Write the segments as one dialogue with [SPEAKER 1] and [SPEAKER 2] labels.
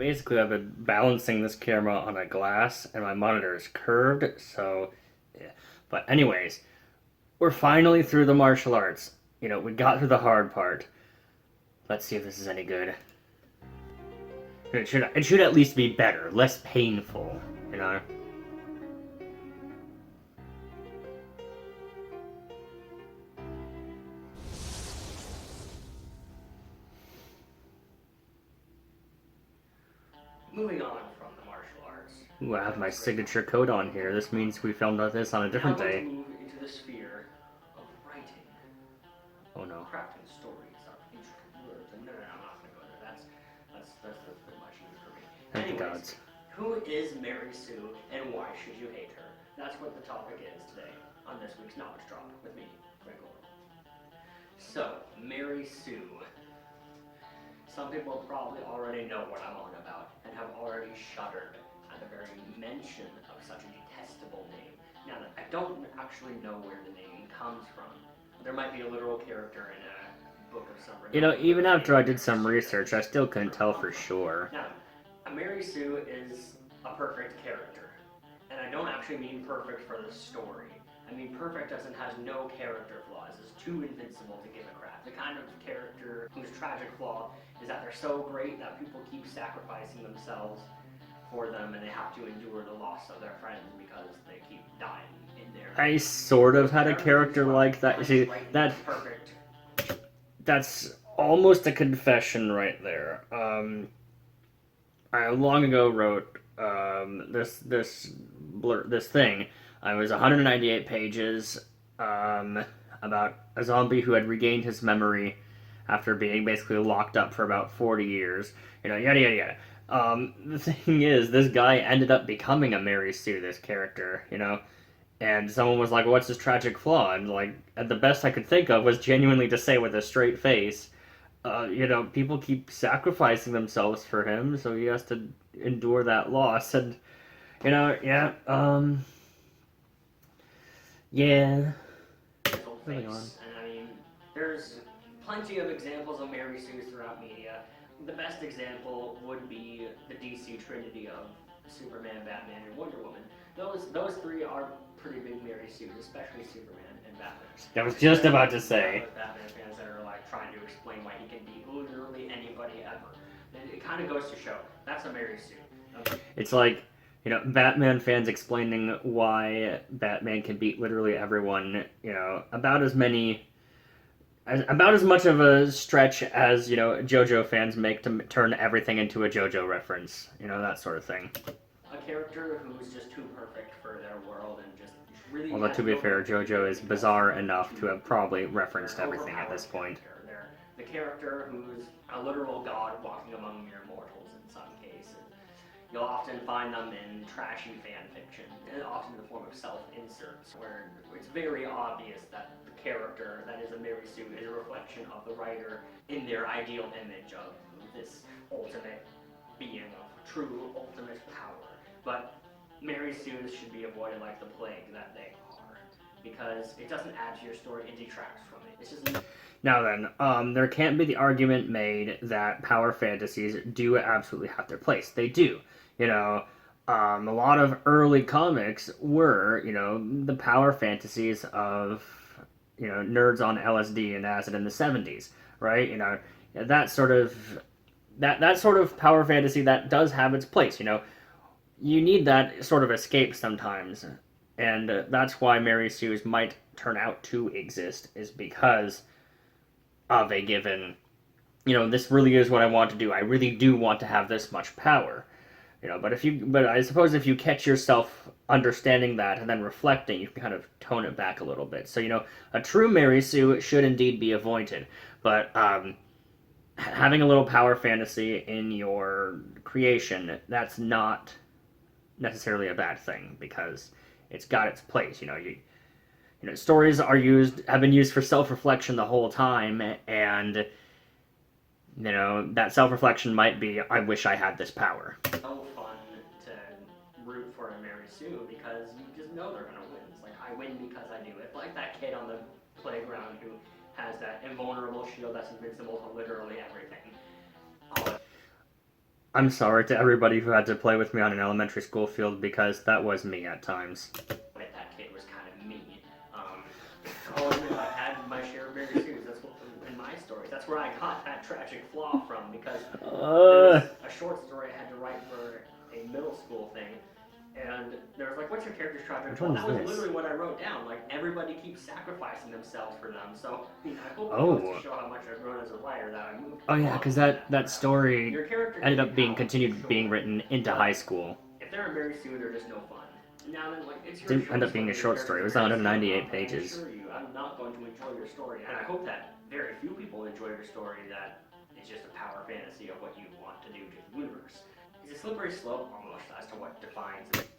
[SPEAKER 1] basically I've been balancing this camera on a glass and my monitor is curved, so yeah. But anyways, we're finally through the martial arts. We got through the hard part. Let's see if this is any good. It should at least be better, less painful, you know? Moving on from the martial arts. Ooh, I have my signature code on here. This means we filmed this on a different day. Move into the sphere of writing. Oh no. Crafting stories of intricate words. No, I'm not gonna go there. That's a bit much even for me. Thank the gods. Who is Mary Sue and why should you hate her? That's what the topic is today on this week's Knowledge Drop with me, Greg Gore. So, Mary Sue. Some people probably already know what I'm on about and have already shuddered at the very mention of such a detestable name. Now, I don't actually know where the name comes from. There might be a literal character in a book of some... even after I did some research, I still couldn't tell for sure. Now, Mary Sue is a perfect character. And I don't actually mean perfect for the story. I mean perfect as in has no character flaws, is too invincible to give a crap. The kind of character whose tragic flaw is that they're so great that people keep sacrificing themselves for them and they have to endure the loss of their friends because they keep dying in there. I sort of had a character like that. See, that's almost a confession right there. I long ago wrote this thing. It was 198 pages about a zombie who had regained his memory after being basically locked up for about 40 years. Yada yada yada. The thing is, this guy ended up becoming a Mary Sue, this character, and someone was like, what's his tragic flaw? And the best I could think of was genuinely to say with a straight face, people keep sacrificing themselves for him, so he has to endure that loss. And, yeah. Moving on. And I mean, there's plenty of examples of Mary Sues throughout media. The best example would be the DC trinity of Superman, Batman, and Wonder Woman. Those three are pretty big Mary Sues, especially Superman and Batman. I was just about to say. Batman fans that are trying to explain why he can beat literally anybody ever. It kind of goes to show that's a Mary Sue. It's like, Batman fans explaining why Batman can beat literally everyone. About as much of a stretch as JoJo fans make to turn everything into a JoJo reference. That sort of thing. A character who's just too perfect for their world and just really... Although, to be fair, JoJo is bizarre enough to have probably referenced everything at this point. They're the character who's a literal god walking among mere mortals in some cases. You'll often find them in trashy fan fiction, and often in the form of self-inserts, where it's very obvious that the character that is a Mary Sue is a reflection of the writer in their ideal image of this ultimate being of true ultimate power. But Mary Sues should be avoided like the plague that they are, because it doesn't add to your story, it detracts from it. It's just... Now then, there can't be the argument made that power fantasies do absolutely have their place. They do. A lot of early comics were, the power fantasies of, nerds on LSD and acid in the 70s, right? That sort of power fantasy that does have its place, You need that sort of escape sometimes, and that's why Mary Sues might turn out to exist, is because of a given, this really is what I want to do. I really do want to have this much power. But I suppose if you catch yourself understanding that and then reflecting, you can kind of tone it back a little bit. So, a true Mary Sue should indeed be avoided. But having a little power fantasy in your creation, that's not necessarily a bad thing, because it's got its place. Stories have been used for self-reflection the whole time, and that self-reflection might be, I wish I had this power. It's so fun to root for a Mary Sue because you just know they're gonna win. It's like, I win because I do it. Like that kid on the playground who has that invulnerable shield that's invincible to literally everything. I'm sorry to everybody who had to play with me on an elementary school field because that was me at times.
[SPEAKER 2] That kid was kind of mean. Oh, no, I had my share of Mary Sue's. That's what, in my stories. That's where I got that tragic flaw from because there was a short story I had to write for a middle school thing, and there was like, "What's your character's tragic flaw?" That was literally what I wrote down. Like everybody keeps sacrificing themselves for them. So I mean, I hope it goes to show how much I've grown as a writer that I moved.
[SPEAKER 1] Oh yeah, because that story ended up being continued being written into high school.
[SPEAKER 2] If they're a Mary Sue, they're just no fun. Now then, like, it's your
[SPEAKER 1] Didn't end up being a short story. It was 198 pages.
[SPEAKER 2] I assure you, I'm not going to enjoy your story, and I hope that very few people enjoy your story. That it's just a power fantasy of what you want to do to the universe. It's a slippery slope almost as to what defines it.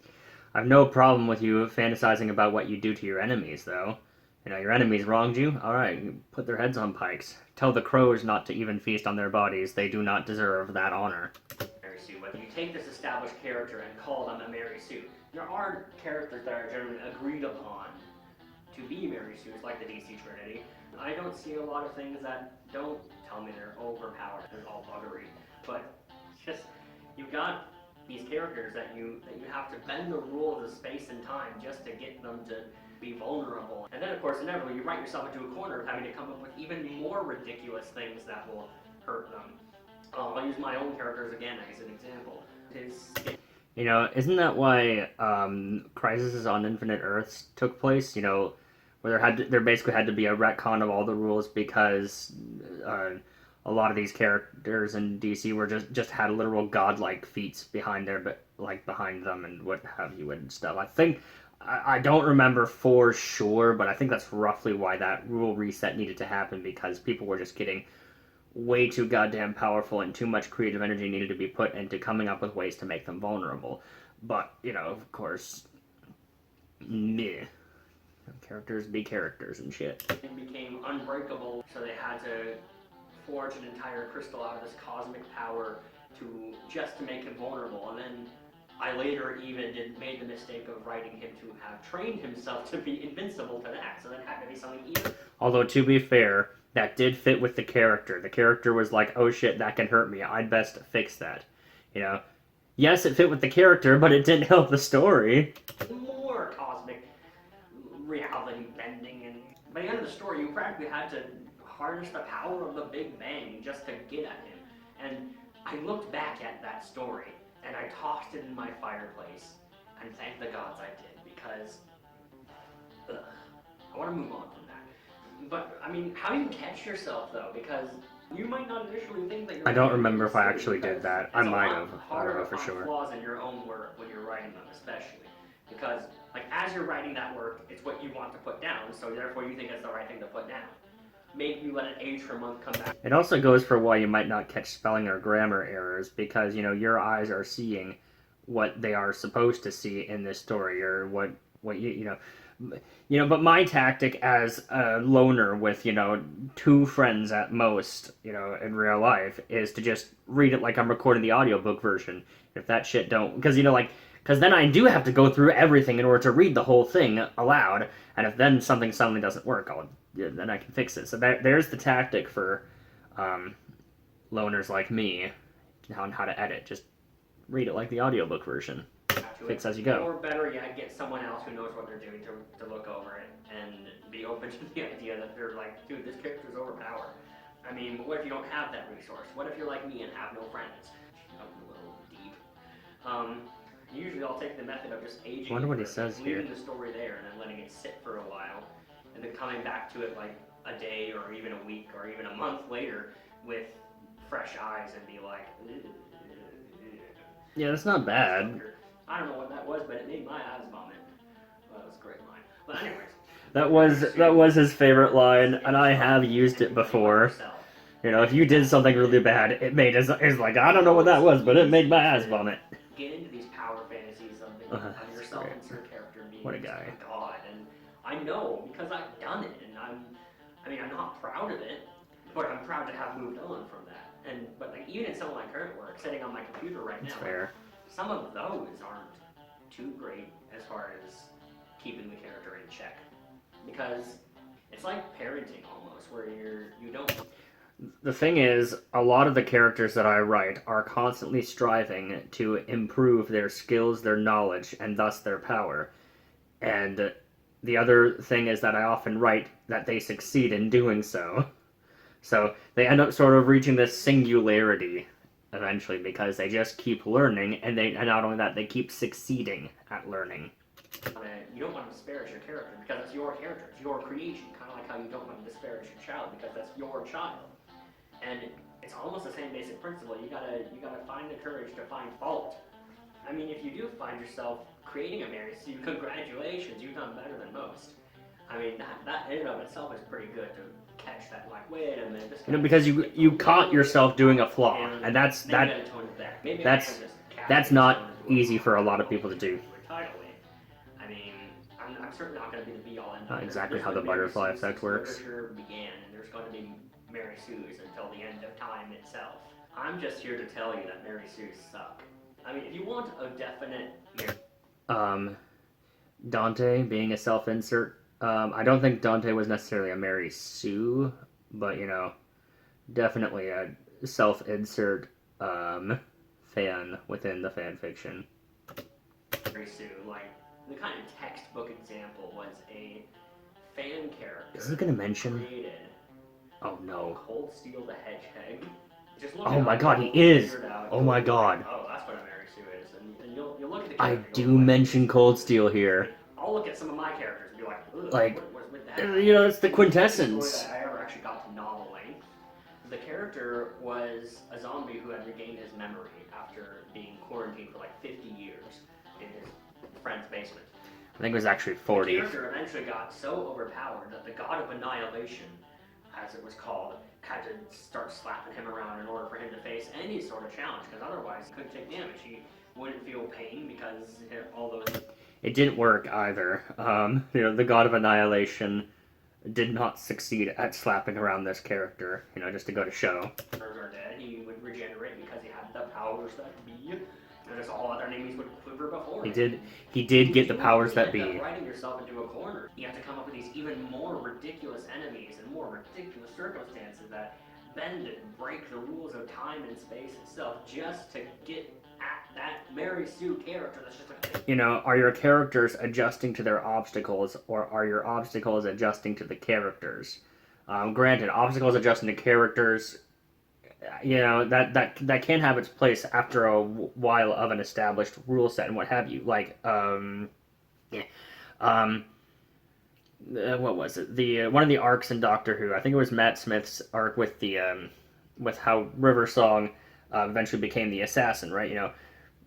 [SPEAKER 1] I have no problem with you fantasizing about what you do to your enemies, though. You know, your enemies wronged you? Alright, you put their heads on pikes. Tell the crows not to even feast on their bodies. They do not deserve that honor.
[SPEAKER 2] Mary Sue, but you take this established character and call them a Mary Sue. There are characters that are generally agreed upon to be Mary Sues, like the DC Trinity. I don't see a lot of things that don't tell me they're overpowered. It's all buggery. But it's just, you've got these characters that you have to bend the rules of space and time just to get them to be vulnerable. And then, of course, inevitably, you write yourself into a corner of having to come up with even more ridiculous things that will hurt them. I'll use my own characters again as an example.
[SPEAKER 1] You know, isn't that why Crisis on Infinite Earths took place? You know, where there basically had to be a retcon of all the rules because a lot of these characters in DC were just had literal godlike feats behind behind them and what have you and stuff. I think I don't remember for sure, but I think that's roughly why that rule reset needed to happen because people were just getting way too goddamn powerful and too much creative energy needed to be put into coming up with ways to make them vulnerable. But, you know, of course, meh. Characters be characters and shit.
[SPEAKER 2] It became unbreakable, so they had to forge an entire crystal out of this cosmic power to make him vulnerable. And then I later even made the mistake of writing him to have trained himself to be invincible to that, so that had to be something even.
[SPEAKER 1] Although, to be fair, that did fit with the character. The character was like, oh shit, that can hurt me. I'd best fix that. You know? Yes, it fit with the character, but it didn't help the story.
[SPEAKER 2] More cosmic reality bending, and by the end of the story, you practically had to harness the power of the Big Bang just to get at him. And I looked back at that story, and I tossed it in my fireplace, and thank the gods I did, because I want to move on from that. But, I mean, how do you catch yourself, though? Because you might not initially think that you're...
[SPEAKER 1] I don't remember if I actually did that. I might have. I don't know for sure.
[SPEAKER 2] Flaws in your own work when you're writing them, especially. Because, like, as you're writing that work, it's what you want to put down, so therefore you think it's the right thing to put down. Maybe you let it age for a month, come back.
[SPEAKER 1] It also goes for why you might not catch spelling or grammar errors, because, you know, your eyes are seeing what they are supposed to see in this story, or what you know, but my tactic as a loner with, you know, 2 friends at most, you know, in real life, is to just read it like I'm recording the audiobook version. If that shit don't... Because, you know, like... Because then I do have to go through everything in order to read the whole thing aloud, and if then something suddenly doesn't work, then I can fix it. So there's the tactic for loners like me on how to edit. Just read it like the audiobook version. Fix as you go.
[SPEAKER 2] Or better yet, get someone else who knows what they're doing to look over it and be open to the idea that they're like, dude, this character's overpowered. I mean, what if you don't have that resource? What if you're like me and have no friends? I'm a little deep. Usually I'll take the method of just aging.
[SPEAKER 1] I wonder what he says here.
[SPEAKER 2] Leaving the story there and then letting it sit for a while, and then coming back to it like a day or even a week or even a month later with fresh eyes and be like,
[SPEAKER 1] yeah, that's not bad.
[SPEAKER 2] I don't know what that was, but it made my eyes vomit. Well, that was a great line. But anyways.
[SPEAKER 1] That was his favorite line, and I have used it before. You know, if you did something really bad, it's like, I don't know what that was, but it made my eyes vomit.
[SPEAKER 2] Get into these power fantasies of yourself and your character being
[SPEAKER 1] what a guy.
[SPEAKER 2] God, and I know because I've done it, and I'm not proud of it, but I'm proud to have moved on from that. But like even in some of my current work, sitting on my computer right now,
[SPEAKER 1] fair.
[SPEAKER 2] Some of those aren't too great as far as keeping the character in check, because it's like parenting almost, where you don't.
[SPEAKER 1] The thing is, a lot of the characters that I write are constantly striving to improve their skills, their knowledge, and thus their power. And the other thing is that I often write that they succeed in doing so. So they end up sort of reaching this singularity eventually because they just keep learning, and not only that, they keep succeeding at learning.
[SPEAKER 2] You don't want to disparage your character because it's your character, it's your creation, kind of like how you don't want to disparage your child because that's your child. And it's almost the same basic principle. You gotta find the courage to find fault. I mean, if you do find yourself creating a Mary Sue, congratulations, you've done better than most. I mean, that in and of itself is pretty good to catch that, like, wait a minute, this guy
[SPEAKER 1] because you caught yourself doing a flaw, and that's not easy for a lot of people to do.
[SPEAKER 2] I mean, I'm certainly not going to be the be-all end.
[SPEAKER 1] Not exactly how the butterfly effect works.
[SPEAKER 2] Began, and there's going to be Mary Sues until the end of time itself. I'm just here to tell you that Mary Sues suck. I mean, if you want a definite...
[SPEAKER 1] Dante being a self-insert, I don't think Dante was necessarily a Mary Sue, but, you know, definitely a self-insert, fan within the fan fiction.
[SPEAKER 2] Mary Sue, like, the kind of textbook example was a fan character.
[SPEAKER 1] Is he gonna mention?
[SPEAKER 2] Created.
[SPEAKER 1] Oh no.
[SPEAKER 2] Cold Steel the Hedgehog.
[SPEAKER 1] Oh my god, he is! Oh my god.
[SPEAKER 2] Oh, that's what a Mary Sue is. And you'll look at the
[SPEAKER 1] I
[SPEAKER 2] character.
[SPEAKER 1] do mention Cold Steel here.
[SPEAKER 2] I'll look at some of my characters and be like, ugh,
[SPEAKER 1] like,
[SPEAKER 2] what's with that?
[SPEAKER 1] You know, it's the quintessence.
[SPEAKER 2] Story that I ever actually got to novel length. The character was a zombie who had regained his memory after being quarantined for like 50 years in his friend's basement.
[SPEAKER 1] I think it was actually 40.
[SPEAKER 2] The character eventually got so overpowered that the God of Annihilation, as it was called, had to start slapping him around in order for him to face any sort of challenge, because otherwise he couldn't take damage. He wouldn't feel pain because all those...
[SPEAKER 1] It didn't work either. You know, the God of Annihilation did not succeed at slapping around this character, you know, just to go to show.
[SPEAKER 2] Are dead. He would regenerate because he had the powers that be, and as all other enemies would quiver before him.
[SPEAKER 1] He did get the powers that be.
[SPEAKER 2] Writing yourself into a corner. You have to come up with these even more ridiculous enemies and more ridiculous circumstances that bend and break the rules of time and space itself just to get at that Mary Sue character that's just like...
[SPEAKER 1] You know, are your characters adjusting to their obstacles, or are your obstacles adjusting to the characters? Granted, obstacles adjusting to characters, you know, that can have its place after a while of an established rule set and what have you. Like, what was it? The one of the arcs in Doctor Who, I think it was Matt Smith's arc with the with how River Song eventually became the assassin, right? You know,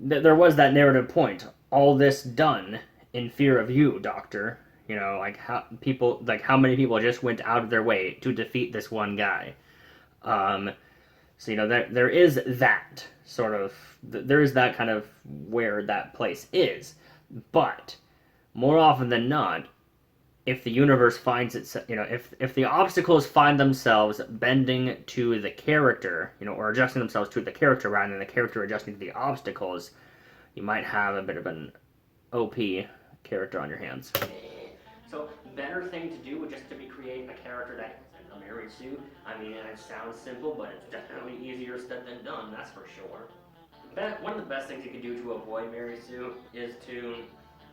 [SPEAKER 1] there was that narrative point. All this done in fear of you, Doctor. You know, like how many people just went out of their way to defeat this one guy. So, you know, there is that sort of, there is that kind of where that place is. But more often than not, if the universe finds itself, you know, if the obstacles find themselves bending to the character, you know, or adjusting themselves to the character rather than the character adjusting to the obstacles, you might have a bit of an OP character on your hands.
[SPEAKER 2] So, better thing to do would just to be create a character that is a Mary Sue. I mean, it sounds simple, but it's definitely easier said than done, that's for sure. One of the best things you can do to avoid Mary Sue is to,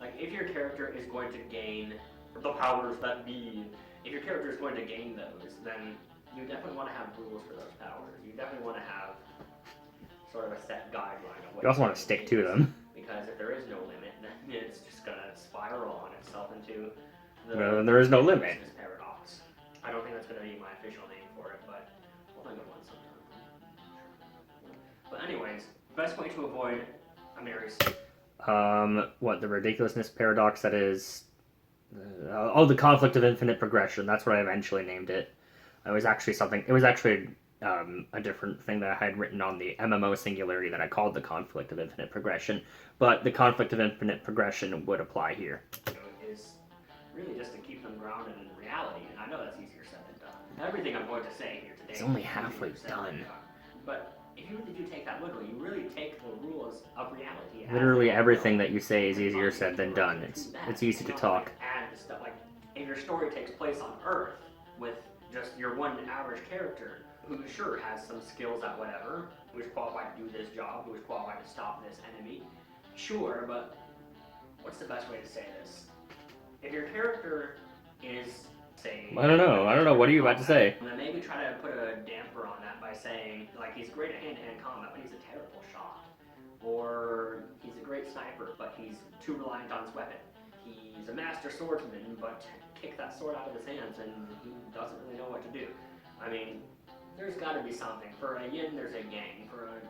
[SPEAKER 2] like, if your character is going to gain the powers that be, if your character is going to gain those, then you definitely want to have rules for those powers. You definitely want to have sort of a set guideline of what
[SPEAKER 1] you also want to stick to them.
[SPEAKER 2] Because if there is no limit, then it's just going to spiral on itself into
[SPEAKER 1] there is no limit.
[SPEAKER 2] Paradox. I don't think that's going to be my official name for it, but we'll think of one sometime. But anyways, best way to avoid a Mary Sue.
[SPEAKER 1] What, the ridiculousness paradox that is... the conflict of infinite progression. That's what I eventually named it. It was actually a different thing that I had written on the MMO singularity that I called the conflict of infinite progression. But the conflict of infinite progression would apply here.
[SPEAKER 2] Is really just to keep them grounded in reality, and I know that's easier said than done. Everything I'm going to say here today
[SPEAKER 1] is only halfway done.
[SPEAKER 2] But if you really do take that literally, you really take the rules of reality.
[SPEAKER 1] Literally everything that you say is easier said than done. It's easy to talk.
[SPEAKER 2] Add stuff like if your story takes place on Earth with just your one average character, who sure has some skills at whatever, who is qualified to do this job, who is qualified to stop this enemy. Sure, but what's the best way to say this? If your character is, say...
[SPEAKER 1] I don't know. What are you about to say?
[SPEAKER 2] Then maybe try to put a damper on that by saying, like, he's great at hand-to-hand combat, but he's a terrible shot. Or he's a great sniper, but he's too reliant on his weapon. He's a master swordsman, but kick that sword out of his hands and he doesn't really know what to do. I mean, there's got to be something. For a yin, there's a yang.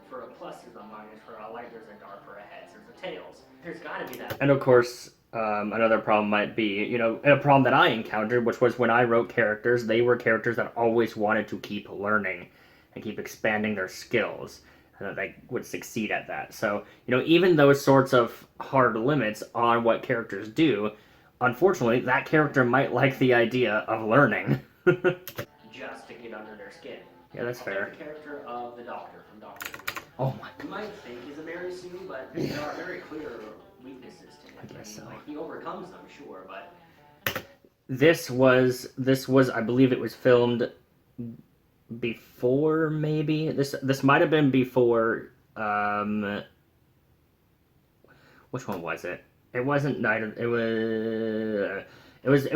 [SPEAKER 2] For a plus, there's a minus. For a light, there's a dark. For a heads, there's a tails. There's got to be that.
[SPEAKER 1] And of course, another problem might be, a problem that I encountered, which was when I wrote characters, they were characters that always wanted to keep learning and keep expanding their skills, and that they would succeed at that. So, even those sorts of hard limits on what characters do, unfortunately, that character might like the idea of learning.
[SPEAKER 2] Just to get under their skin.
[SPEAKER 1] Yeah, that's fair.
[SPEAKER 2] The character of the Doctor from Doctor Who.
[SPEAKER 1] Oh my god.
[SPEAKER 2] You might think he's a Mary Sue, but there are very clear weaknesses to him.
[SPEAKER 1] I guess so.
[SPEAKER 2] Like, he overcomes them, sure, but...
[SPEAKER 1] This was, I believe it was filmed before, maybe? This might have been before, which one was it? It wasn't Night of, it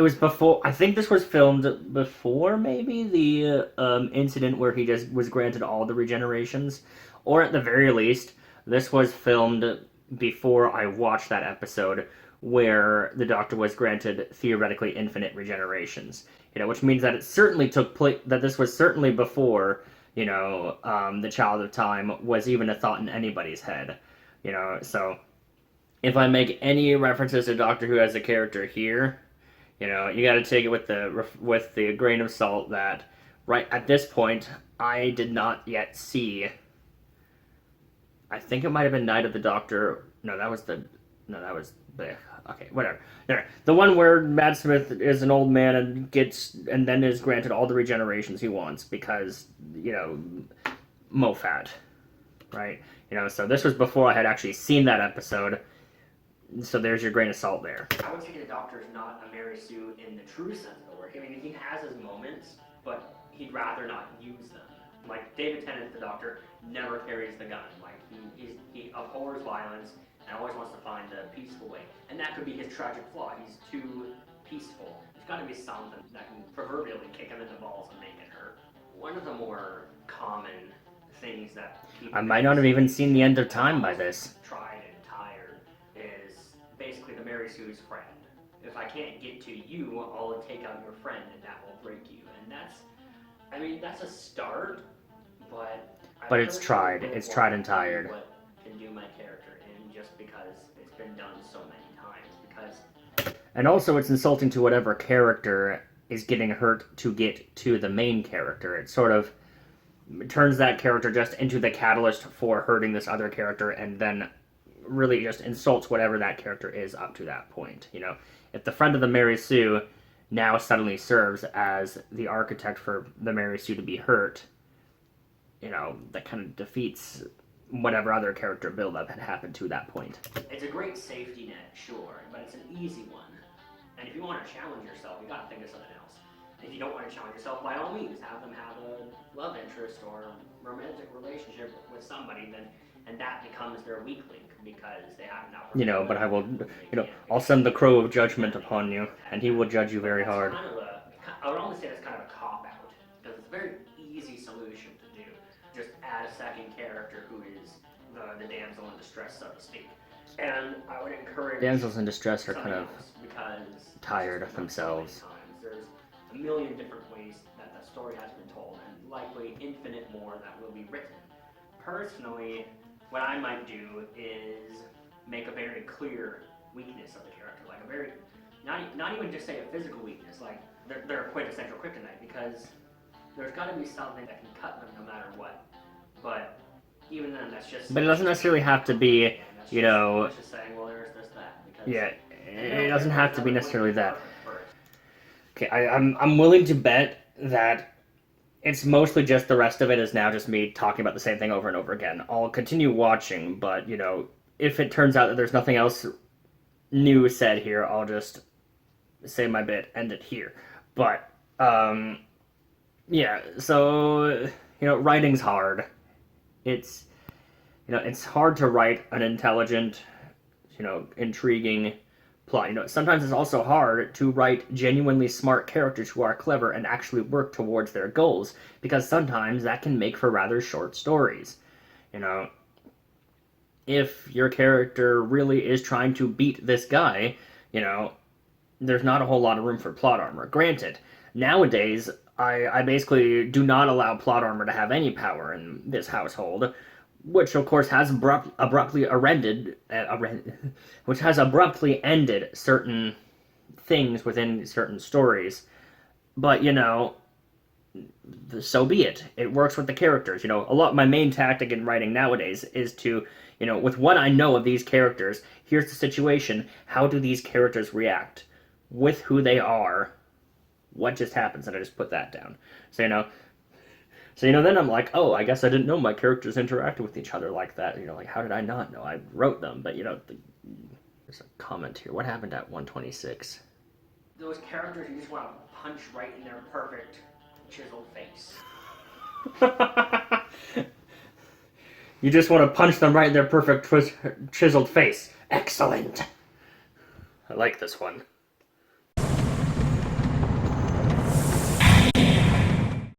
[SPEAKER 1] was before, I think this was filmed before, maybe, the incident where he just was granted all the regenerations, or at the very least, this was filmed before I watched that episode where the Doctor was granted theoretically infinite regenerations, which means that it certainly took place, that this was certainly before, the Child of Time was even a thought in anybody's head, so if I make any references to Doctor Who as a character here, you got to take it with the grain of salt that right at this point I did not yet see. I think it might have been Night of the Doctor. Okay, whatever. There, the one where Matt Smith is an old man and then is granted all the regenerations he wants because Mofat, right? So this was before I had actually seen that episode. So there's your grain of salt there.
[SPEAKER 2] I would say the Doctor's not a Mary Sue in the true sense of the word. I mean, he has his moments, but he'd rather not use them. Like, David Tennant, the Doctor, never carries the gun. Like, he abhors violence and always wants to find the peaceful way. And that could be his tragic flaw. He's too peaceful. There's got to be something that can proverbially kick him in the balls and make it hurt. One of the more common things that people...
[SPEAKER 1] I might not have even seen the end of time by this.
[SPEAKER 2] Tried and tired is basically the Mary Sue's friend. If I can't get to you, I'll take out your friend and that will break you. And that's a start, but
[SPEAKER 1] it's tried. It's tried and tired.
[SPEAKER 2] What can do my character in just because it's been done so many times.
[SPEAKER 1] And also it's insulting to whatever character is getting hurt to get to the main character. It sort of turns that character just into the catalyst for hurting this other character and then really just insults whatever that character is up to that point. If the friend of the Mary Sue now suddenly serves as the architect for the Mary Sue to be hurt, that kind of defeats whatever other character build-up had happened to that point.
[SPEAKER 2] It's a great safety net, sure, but it's an easy one. And if you want to challenge yourself, you got to think of something else. If you don't want to challenge yourself, by all means, have them have a love interest or romantic relationship with somebody, and that becomes their weak link because they have not.
[SPEAKER 1] But I will, I'll send the crow of judgment upon you, and he will judge you very hard.
[SPEAKER 2] I would almost say that's kind of a cop-out, because it's a very easy solution to do. Just add a second character who is the damsel in distress, so to speak. And I would encourage...
[SPEAKER 1] Damsels in distress are kind of
[SPEAKER 2] because
[SPEAKER 1] tired of themselves.
[SPEAKER 2] There's a million different ways that the story has been told, and likely infinite more that will be written. Personally, what I might do is make a very clear weakness of the character, like a very, not even just say a physical weakness, like they're a quintessential kryptonite, because there's got to be something that can cut them no matter what. But even then, that's just...
[SPEAKER 1] But it doesn't necessarily have to be,
[SPEAKER 2] It's just saying, well, there's this, that. Because
[SPEAKER 1] yeah, it doesn't have to be necessarily that. Okay, I'm willing to bet that it's mostly just the rest of it is now just me talking about the same thing over and over again. I'll continue watching, but, if it turns out that there's nothing else new said here, I'll just say my bit, end it here. But, yeah, so, writing's hard. It's, it's hard to write an intelligent, intriguing plot. Sometimes it's also hard to write genuinely smart characters who are clever and actually work towards their goals, because sometimes that can make for rather short stories. If your character really is trying to beat this guy, there's not a whole lot of room for plot armor. Granted, nowadays, I basically do not allow plot armor to have any power in this household, which of course has abruptly ended certain things within certain stories. But so be it. It works with the characters. My main tactic in writing nowadays is to, with what I know of these characters, here's the situation. How do these characters react with who they are? What just happens? And I just put that down. So then I'm like, oh, I guess I didn't know my characters interacted with each other like that. Like, how did I not know? I wrote them, but there's a comment here. What happened at 126?
[SPEAKER 2] Those characters you just want to punch right in their perfect chiseled face.
[SPEAKER 1] You just want to punch them right in their perfect chiseled face. Excellent. I like this one.